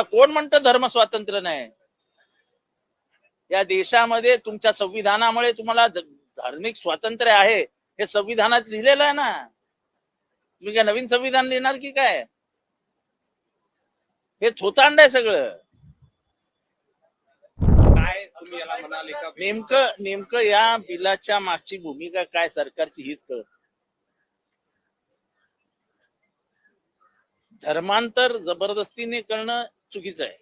कोण म्हणतं धर्म स्वातंत्र्य नाही? या देशामध्ये तुमच्या संविधानामुळे तुम्हाला धार्मिक स्वातंत्र्य आहे हे संविधानात लिहिलेलं आहे ना. तुम्ही काय नवीन संविधान लिहिणार की काय? हे थोतांड आहे सगळं. काय तुम्ही याला म्हणाले का? नेमकं या बिलाच्या मागची भूमिका काय सरकारची हीच कळत. धर्मांतर जबरदस्तीने करणं चुकीचं आहे,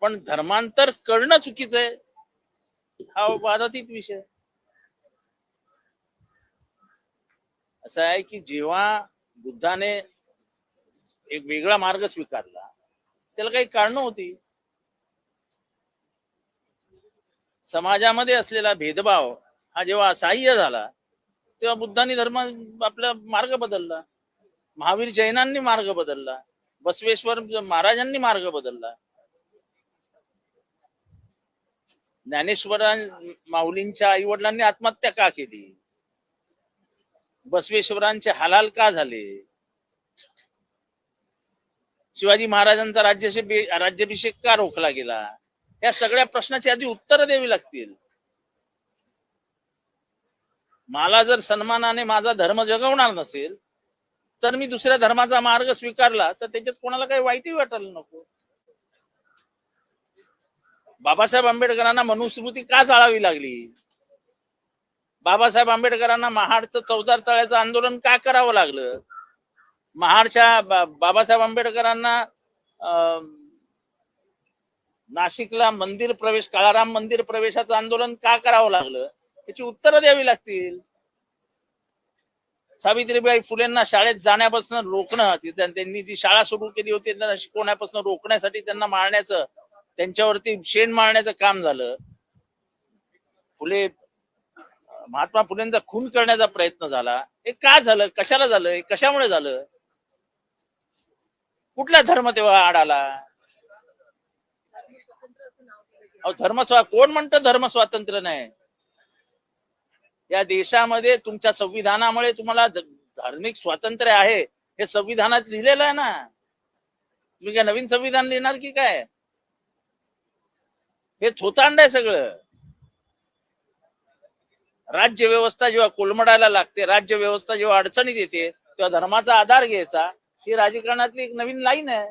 पण धर्मांतर करणं चुकीचं आहे हा वादातीत विषय. असं आहे की जेव्हा बुद्धाने एक वेगळा मार्ग स्वीकारला त्याला काही कारणं होती. समाजामध्ये असलेला भेदभाव हा जेव्हा असह्य झाला तेव्हा बुद्धांनी आपला मार्ग बदलला, महावीर जैनांनी मार्ग बदलला, बसवेश्वर महाराजांनी मार्ग बदलला, ज्ञानेश्वरा माऊलींच्या आई वडिलांनी आत्महत्या का केली, बसवेश्वरांचे हलाल का झाले, शिवाजी महाराजांचा राज्याभिषेक का रोखला गेला, या सगळ्या प्रश्नाची आधी उत्तरं द्यावी लागतील. मला जर सन्मानाने माझा धर्म जगवणार नसेल तर मी दुसऱ्या धर्माचा मार्ग स्वीकारला तर त्याच्यात कोणाला काही वाईटही वाटायला नको. बाबासाहेब आंबेडकरांना मनुस्मृती का जाळावी लागली? बाबासाहेब आंबेडकरांना महाडचं 14 तळ्याचं आंदोलन का करावं लागलं? महाडच्या बाबासाहेब आंबेडकरांना नाशिकला काळाराम मंदिर प्रवेशाचं आंदोलन का करावं लागलं? त्याची उत्तरं द्यावी लागतील. सावित्रीबाई फुलेंना शाळेत जाण्यापासून रोखणं, त्यांनी जी शाळा सुरू केली होती त्यांना शिकवण्यापासून रोखण्यासाठी त्यांना मारण्याचं, त्यांच्यावरती शेण मारण्याचं काम झालं. महात्मा फुलेंचा खून करण्याचा प्रयत्न झाला. हे का झालं? कशाला झालं? कशामुळे झालं? कुठला धर्म तेव्हा आड आला? कोण म्हणतं धर्म स्वातंत्र्य नाही? या देशामध्ये तुमच्या संविधानामुळे तुम्हाला धार्मिक स्वातंत्र्य आहे हे संविधानात लिहिलेलं आहे ना. तुम्ही काय नवीन संविधान लिहिणार की काय? हे थोतांड आहे सगळं. राज्य व्यवस्था जेव्हा कोलमडायला लागते, राज्य व्यवस्था जेव्हा अडचणीत येते तेव्हा धर्माचा आधार घ्यायचा, ही राजकारणातली एक नवीन लाईन आहे.